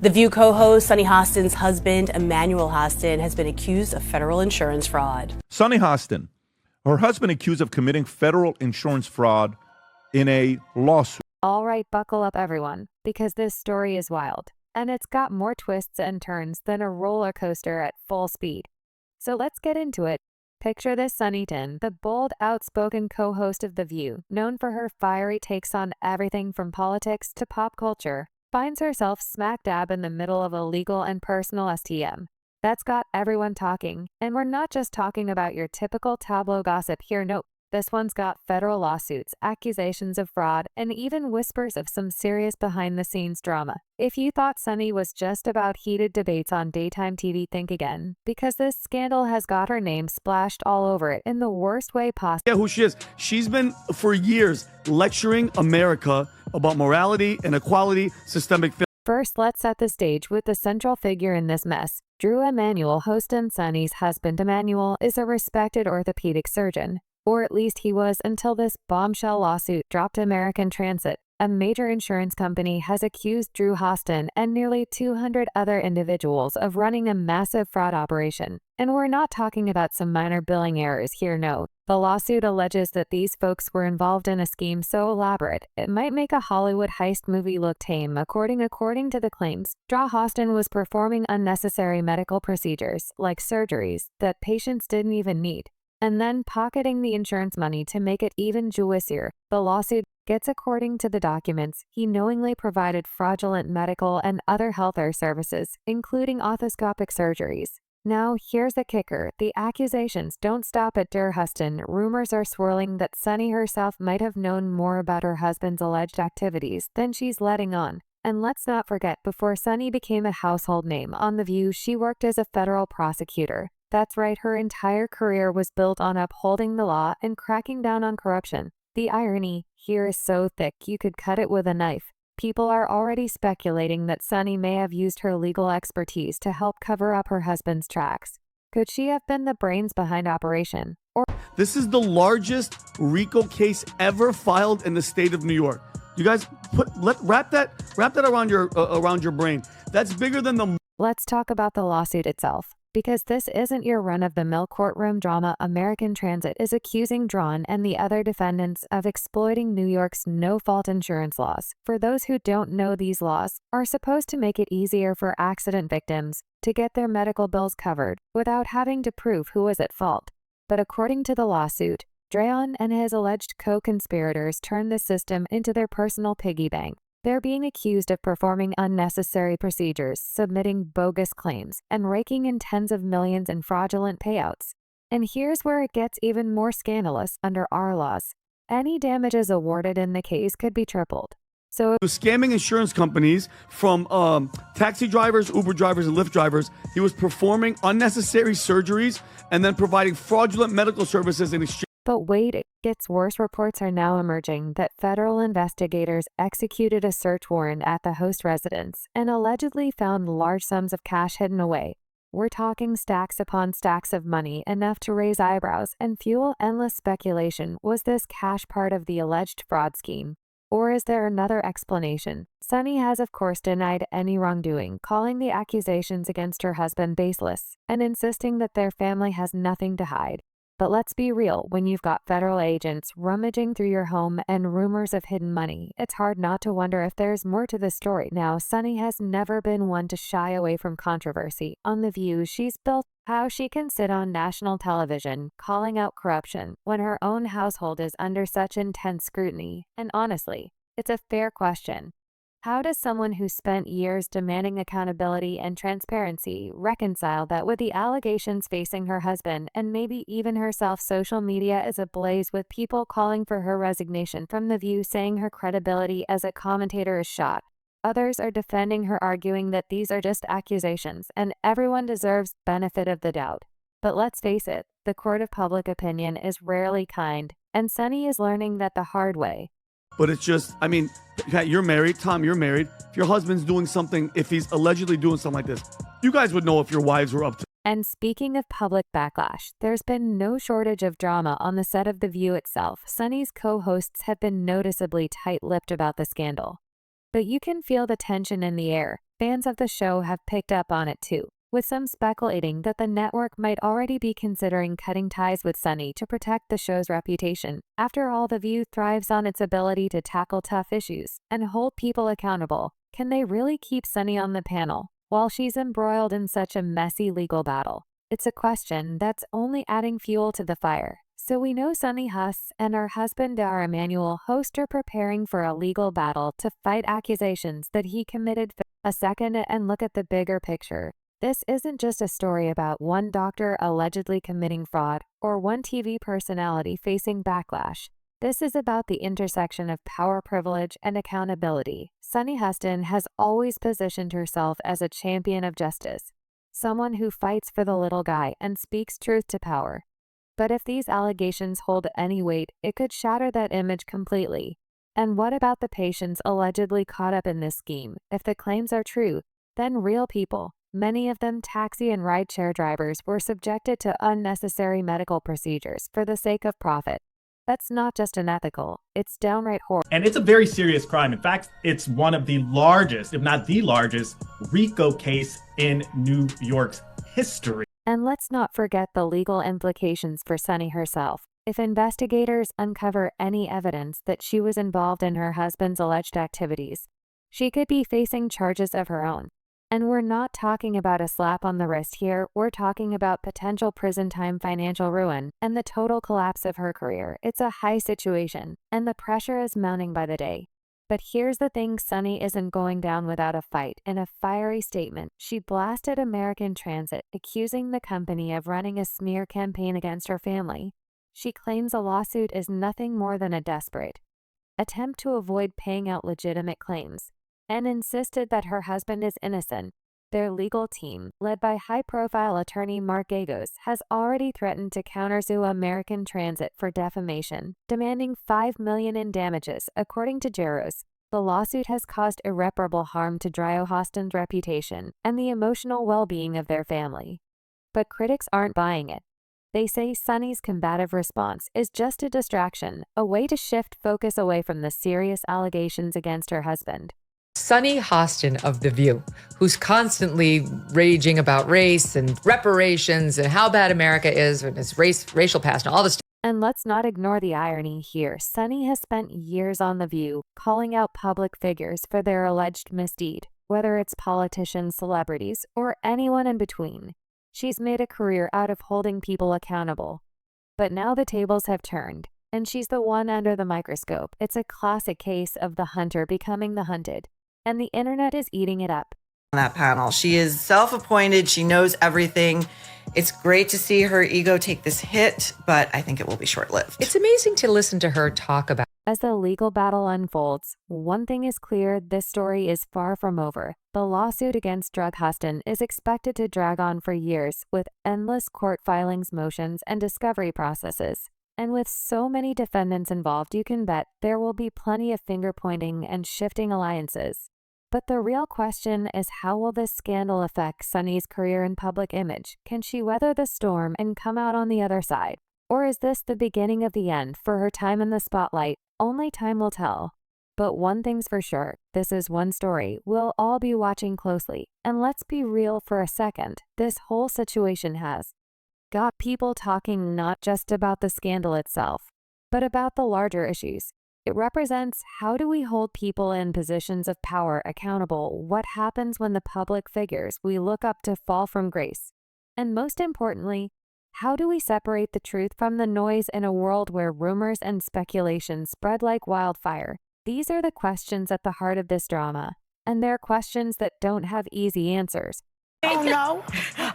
The View co-host Sunny Hostin's husband, Emanuel Hostin, has been accused of federal insurance fraud. Sunny Hostin, her husband accused of committing federal insurance fraud in a lawsuit. All right, buckle up everyone, because this story is wild, and it's got more twists and turns than a roller coaster at full speed. So let's get into it. Picture this Sunnyton, the bold, outspoken co-host of The View, known for her fiery takes on everything from politics to pop culture, finds herself smack dab in the middle of a legal and personal STM. That's got everyone talking, and we're not just talking about your typical tableau gossip here, nope. This one's got federal lawsuits, accusations of fraud, and even whispers of some serious behind-the-scenes drama. If you thought Sunny was just about heated debates on daytime TV, think again, because this scandal has got her name splashed all over it in the worst way possible. Yeah, who she is. She's been, for years, lecturing America about morality and equality, systemic failure. First, let's set the stage with the central figure in this mess. Drew Emanuel, Hostin Sunny's husband Emanuel, is a respected orthopedic surgeon. Or at least he was until this bombshell lawsuit dropped. American Transit, a major insurance company, has accused Drew Hostin and nearly 200 other individuals of running a massive fraud operation. And we're not talking about some minor billing errors here, no. The lawsuit alleges that these folks were involved in a scheme so elaborate, it might make a Hollywood heist movie look tame. According to the claims, Drew Hostin was performing unnecessary medical procedures, like surgeries, that patients didn't even need, and then pocketing the insurance money to make it even juicier. The lawsuit gets, according to the documents, he knowingly provided fraudulent medical and other healthcare services, including orthoscopic surgeries. Now, here's the kicker. The accusations don't stop at Drew Hostin. Rumors are swirling that Sunny herself might have known more about her husband's alleged activities than she's letting on. And let's not forget, before Sunny became a household name on The View, she worked as a federal prosecutor. That's right, her entire career was built on upholding the law and cracking down on corruption. The irony here is so thick you could cut it with a knife. People are already speculating that Sunny may have used her legal expertise to help cover up her husband's tracks. Could she have been the brains behind Operation? Or This is the largest RICO case ever filed in the state of New York. You guys wrap that around your brain. That's bigger than the. Let's talk about the lawsuit itself. Because this isn't your run-of-the-mill courtroom drama. American Transit is accusing Drew and the other defendants of exploiting New York's no-fault insurance laws. For those who don't know, these laws are supposed to make it easier for accident victims to get their medical bills covered without having to prove who was at fault. But according to the lawsuit, Drew and his alleged co-conspirators turned the system into their personal piggy bank. They're being accused of performing unnecessary procedures, submitting bogus claims, and raking in tens of millions in fraudulent payouts. And here's where it gets even more scandalous. Under our laws, any damages awarded in the case could be tripled. So He was scamming insurance companies from taxi drivers, Uber drivers, and Lyft drivers. He was performing unnecessary surgeries and then providing fraudulent medical services in exchange. But wait, it gets worse. Reports are now emerging that federal investigators executed a search warrant at the host residence and allegedly found large sums of cash hidden away. We're talking stacks upon stacks of money, enough to raise eyebrows and fuel endless speculation. Was this cash part of the alleged fraud scheme? Or is there another explanation? Sunny has, of course, denied any wrongdoing, calling the accusations against her husband baseless and insisting that their family has nothing to hide. But let's be real, when you've got federal agents rummaging through your home and rumors of hidden money, it's hard not to wonder if there's more to the story. Now, Sunny has never been one to shy away from controversy. On The View, she's built how she can sit on national television calling out corruption when her own household is under such intense scrutiny. And honestly, it's a fair question. How does someone who spent years demanding accountability and transparency reconcile that with the allegations facing her husband and maybe even herself? Social media is ablaze with people calling for her resignation from The View, saying her credibility as a commentator is shot. Others are defending her, arguing that these are just accusations and everyone deserves benefit of the doubt. But let's face it, the court of public opinion is rarely kind, and Sunny is learning that the hard way. But it's just, I mean, you're married. Tom, you're married. If your husband's doing something, if he's allegedly doing something like this, you guys would know if your wives were up to. And speaking of public backlash, there's been no shortage of drama on the set of The View itself. Sunny's co-hosts have been noticeably tight-lipped about the scandal. But you can feel the tension in the air. Fans of the show have picked up on it too, with some speculating that the network might already be considering cutting ties with Sunny to protect the show's reputation. After all, The View thrives on its ability to tackle tough issues and hold people accountable. Can they really keep Sunny on the panel while she's embroiled in such a messy legal battle? It's a question that's only adding fuel to the fire. So we know Sunny Huss and her husband, Emanuel Host, are preparing for a legal battle to fight accusations that he committed. A second and look at the bigger picture. This isn't just a story about one doctor allegedly committing fraud or one TV personality facing backlash. This is about the intersection of power, privilege, and accountability. Sunny Hostin has always positioned herself as a champion of justice, someone who fights for the little guy and speaks truth to power. But if these allegations hold any weight, it could shatter that image completely. And what about the patients allegedly caught up in this scheme? If the claims are true, then real people, many of them taxi and rideshare drivers, were subjected to unnecessary medical procedures for the sake of profit. That's not just unethical, it's downright horrible. And it's a very serious crime. In fact, it's one of the largest, if not the largest, RICO case in New York's history. And let's not forget the legal implications for Sunny herself. If investigators uncover any evidence that she was involved in her husband's alleged activities, she could be facing charges of her own. And we're not talking about a slap on the wrist here, we're talking about potential prison time, financial ruin, and the total collapse of her career. It's a high situation, and the pressure is mounting by the day. But here's the thing, Sunny isn't going down without a fight. In a fiery statement, she blasted American Transit, accusing the company of running a smear campaign against her family. She claims a lawsuit is nothing more than a desperate attempt to avoid paying out legitimate claims, and insisted that her husband is innocent. Their legal team, led by high-profile attorney Mark Gagos, has already threatened to countersue American Transit for defamation, demanding $5 million in damages. According to Jaros, the lawsuit has caused irreparable harm to Dryo Hostin's reputation and the emotional well-being of their family. But critics aren't buying it. They say Sunny's combative response is just a distraction, a way to shift focus away from the serious allegations against her husband. Sunny Hostin of The View, who's constantly raging about race and reparations and how bad America is and its racial past and all this. And let's not ignore the irony here. Sunny has spent years on The View, calling out public figures for their alleged misdeed, whether it's politicians, celebrities, or anyone in between. She's made a career out of holding people accountable. But now the tables have turned, and she's the one under the microscope. It's a classic case of the hunter becoming the hunted, and the internet is eating it up. On that panel, she is self-appointed. She knows everything. It's great to see her ego take this hit, but I think it will be short-lived. It's amazing to listen to her talk about. As the legal battle unfolds, one thing is clear: this story is far from over. The lawsuit against Drug Hostin is expected to drag on for years, with endless court filings, motions, and discovery processes. And with so many defendants involved, you can bet there will be plenty of finger-pointing and shifting alliances. But the real question is, how will this scandal affect Sunny's career and public image? Can she weather the storm and come out on the other side? Or is this the beginning of the end for her time in the spotlight? Only time will tell. But one thing's for sure, this is one story we'll all be watching closely. And let's be real for a second, this whole situation has got people talking not just about the scandal itself, but about the larger issues. It represents, how do we hold people in positions of power accountable? What happens when the public figures we look up to fall from grace? And most importantly, how do we separate the truth from the noise in a world where rumors and speculation spread like wildfire? These are the questions at the heart of this drama, and they're questions that don't have easy answers. Oh, no.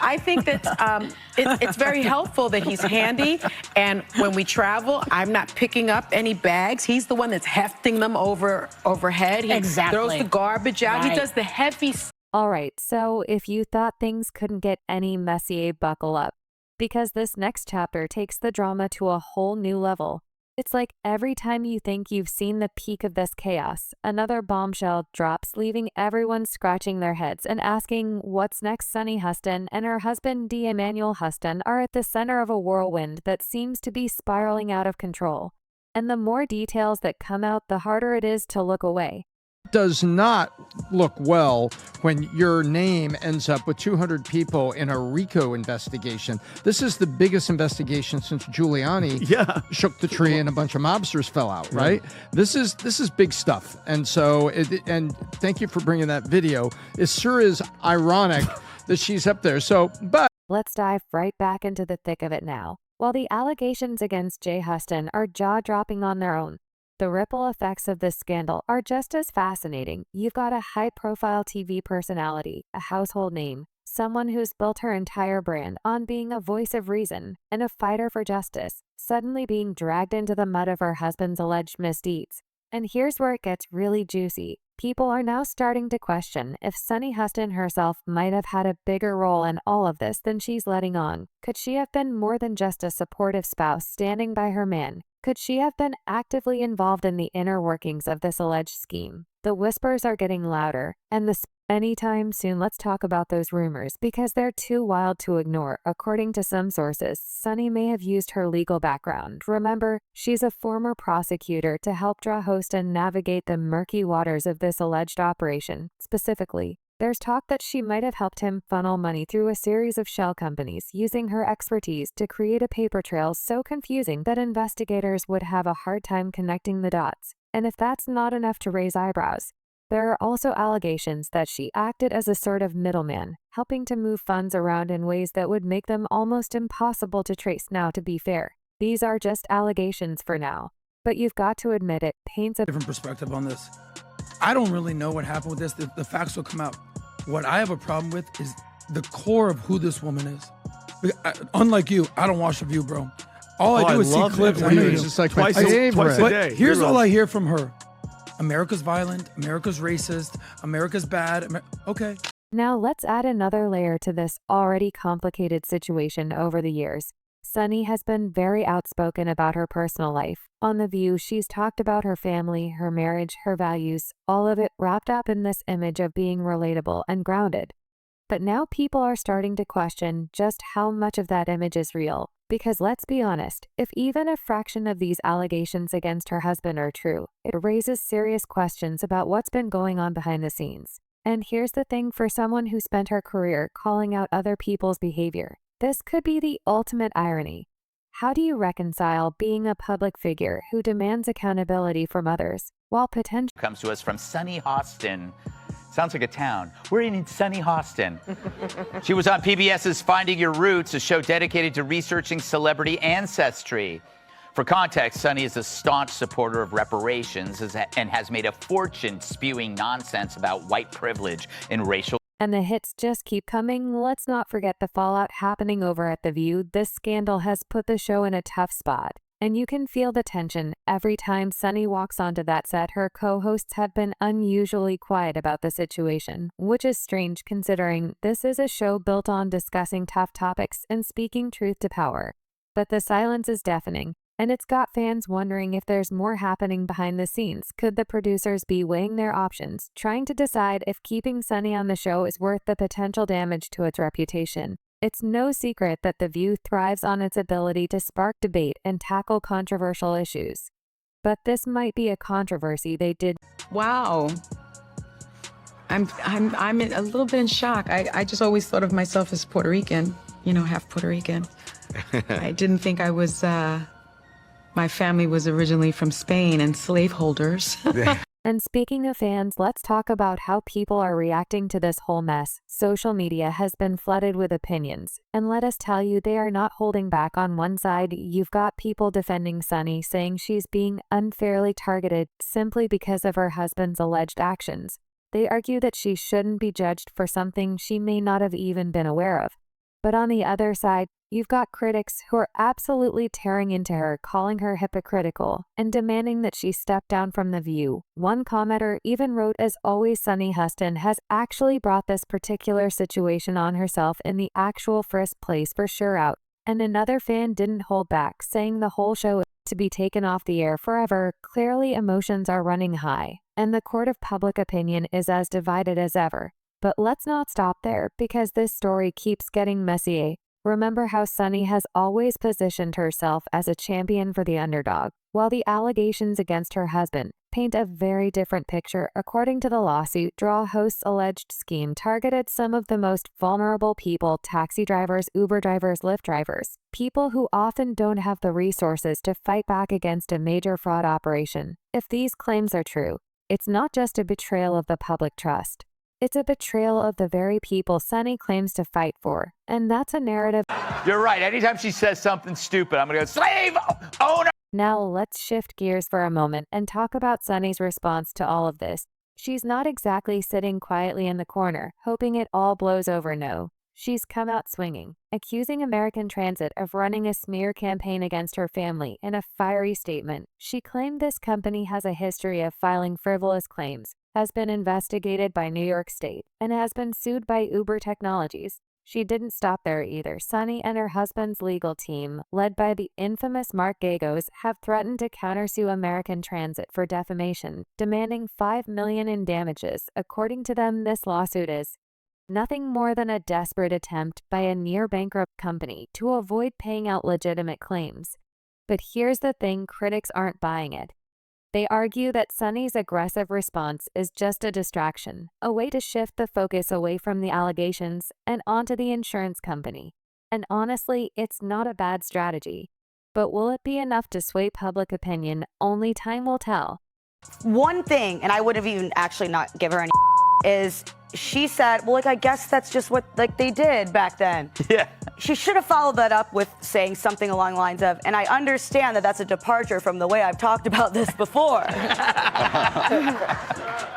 I think that it's very helpful that he's handy. And when we travel, I'm not picking up any bags. He's the one that's hefting them overhead. He throws the garbage out. Right. He does the heavy stuff. All right, so if you thought things couldn't get any messier, buckle up. Because this next chapter takes the drama to a whole new level. It's like every time you think you've seen the peak of this chaos, another bombshell drops, leaving everyone scratching their heads and asking, what's next? Sunny Hostin and her husband, Emanuel Hostin, are at the center of a whirlwind that seems to be spiraling out of control. And the more details that come out, the harder it is to look away. does not look well when your name ends up with 200 people in a RICO investigation. This is the biggest investigation since Giuliani shook the tree and a bunch of mobsters fell out, right? This is big stuff. And so, and thank you for bringing that video. It sure is ironic that she's up there. So, but Let's dive right back into the thick of it now. While the allegations against Jay Hostin are jaw-dropping on their own, the ripple effects of this scandal are just as fascinating. You've got a high-profile TV personality, a household name, someone who's built her entire brand on being a voice of reason and a fighter for justice, suddenly being dragged into the mud of her husband's alleged misdeeds. And here's where it gets really juicy. People are now starting to question if Sunny Hostin herself might have had a bigger role in all of this than she's letting on. Could she have been more than just a supportive spouse standing by her man? Could she have been actively involved in the inner workings of this alleged scheme? The whispers are getting louder, and anytime soon. Let's talk about those rumors because they're too wild to ignore. According to some sources, Sunny may have used her legal background. Remember, she's a former prosecutor to help draw Hostin navigate the murky waters of this alleged operation. Specifically, there's talk that she might have helped him funnel money through a series of shell companies, using her expertise to create a paper trail so confusing that investigators would have a hard time connecting the dots. And if that's not enough to raise eyebrows, there are also allegations that she acted as a sort of middleman, helping to move funds around in ways that would make them almost impossible to trace. Now, to be fair, these are just allegations for now, but you've got to admit it paints a different perspective on this. I don't really know what happened with this. The facts will come out. What I have a problem with is the core of who this woman is. Unlike you, I don't watch The View, bro. All I do is see clips. I know it's just like twice a day. But here's all I hear from her. America's violent, America's racist, America's bad. Okay. Now let's add another layer to this already complicated situation. Over the years, Sunny has been very outspoken about her personal life. On The View, she's talked about her family, her marriage, her values, all of it wrapped up in this image of being relatable and grounded. But now people are starting to question just how much of that image is real. Because let's be honest, if even a fraction of these allegations against her husband are true, it raises serious questions about what's been going on behind the scenes. And here's the thing, for someone who spent her career calling out other people's behavior, this could be the ultimate irony. How do you reconcile being a public figure who demands accountability from others while potentially comes to us from Sunny Hostin? Sounds like a town. We're in Sunny Hostin. She was on PBS's Finding Your Roots, a show dedicated to researching celebrity ancestry. For context, Sunny is a staunch supporter of reparations and has made a fortune spewing nonsense about white privilege and racial. And the hits just keep coming. Let's not forget the fallout happening over at The View. This scandal has put the show in a tough spot. And you can feel the tension every time Sunny walks onto that set. Her co-hosts have been unusually quiet about the situation, which is strange considering this is a show built on discussing tough topics and speaking truth to power. But the silence is deafening, and it's got fans wondering if there's more happening behind the scenes. Could the producers be weighing their options, trying to decide if keeping Sunny on the show is worth the potential damage to its reputation? It's no secret that The View thrives on its ability to spark debate and tackle controversial issues. But this might be a controversy they did. Wow. I'm a little bit in shock. I just always thought of myself as Puerto Rican, half Puerto Rican. I didn't think I was, my family was originally from Spain and slaveholders. And speaking of fans, let's talk about how people are reacting to this whole mess. Social media has been flooded with opinions, and let us tell you, they are not holding back. On one side, you've got people defending Sunny, saying she's being unfairly targeted simply because of her husband's alleged actions. They argue that she shouldn't be judged for something she may not have even been aware of. But on the other side, you've got critics who are absolutely tearing into her, calling her hypocritical, and demanding that she step down from The View. One commenter even wrote, "As always, Sunny Hostin has actually brought this particular situation on herself in the actual first place for sure out." And another fan didn't hold back, saying the whole show is to be taken off the air forever. Clearly, emotions are running high, and the court of public opinion is as divided as ever. But let's not stop there, because this story keeps getting messy. Remember how Sunny has always positioned herself as a champion for the underdog. While the allegations against her husband paint a very different picture. According to the lawsuit, Draw Host's alleged scheme targeted some of the most vulnerable people: taxi drivers, Uber drivers, Lyft drivers, people who often don't have the resources to fight back against a major fraud operation. If these claims are true, it's not just a betrayal of the public trust. It's a betrayal of the very people Sunny claims to fight for. And that's a narrative. You're right. Anytime she says something stupid, I'm going to go, slave owner. Now let's shift gears for a moment and talk about Sunny's response to all of this. She's not exactly sitting quietly in the corner, hoping it all blows over. No. She's come out swinging, accusing American Transit of running a smear campaign against her family. In a fiery statement, she claimed this company has a history of filing frivolous claims, has been investigated by New York State, and has been sued by Uber Technologies. She didn't stop there either. Sunny and her husband's legal team, led by the infamous Mark Gagos, have threatened to countersue American Transit for defamation, demanding $5 million in damages. According to them, this lawsuit is nothing more than a desperate attempt by a near-bankrupt company to avoid paying out legitimate claims. But here's the thing, critics aren't buying it. They argue that Sunny's aggressive response is just a distraction, a way to shift the focus away from the allegations and onto the insurance company. And honestly, it's not a bad strategy. But will it be enough to sway public opinion? Only time will tell. One thing, and I would have even actually not give her any is she said, well, like, I guess that's just what they did back then. Yeah. She should have followed that up with saying something along the lines of, and I understand that that's a departure from the way I've talked about this before.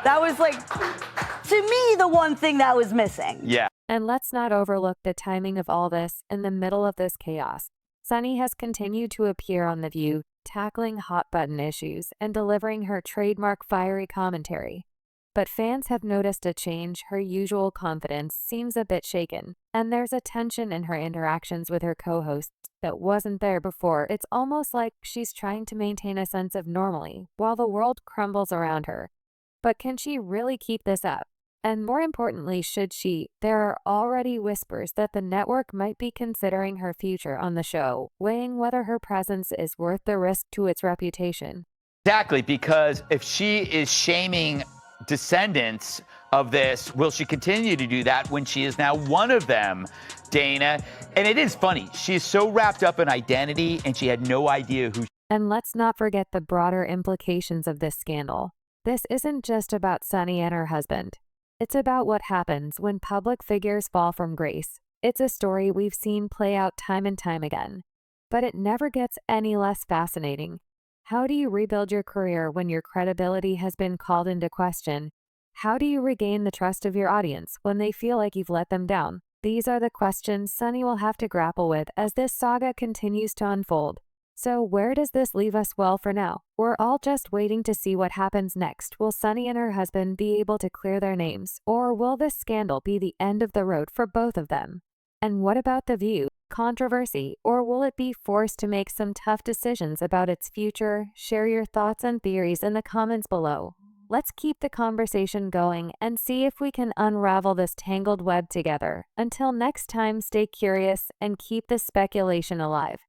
That was to me, the one thing that was missing. Yeah. And let's not overlook the timing of all this. In the middle of this chaos, Sunny has continued to appear on The View, tackling hot-button issues and delivering her trademark fiery commentary. But fans have noticed a change. Her usual confidence seems a bit shaken, and there's a tension in her interactions with her co-hosts that wasn't there before. It's almost like she's trying to maintain a sense of normalcy while the world crumbles around her. But can she really keep this up? And more importantly, should she? There are already whispers that the network might be considering her future on the show, weighing whether her presence is worth the risk to its reputation. Exactly, because if she is shaming descendants of this, will she continue to do that when she is now one of them, Dana? And it is funny. She is so wrapped up in identity and she had no idea who. And let's not forget the broader implications of this scandal. This isn't just about Sunny and her husband. It's about what happens when public figures fall from grace. It's a story we've seen play out time and time again. But it never gets any less fascinating. How do you rebuild your career when your credibility has been called into question? How do you regain the trust of your audience when they feel like you've let them down? These are the questions Sunny will have to grapple with as this saga continues to unfold. So where does this leave us? Well, for now, we're all just waiting to see what happens next. Will Sunny and her husband be able to clear their names, or will this scandal be the end of the road for both of them? And what about The View? Controversy, or will it be forced to make some tough decisions about its future? Share your thoughts and theories in the comments below. Let's keep the conversation going and see if we can unravel this tangled web together. Until next time, stay curious and keep the speculation alive.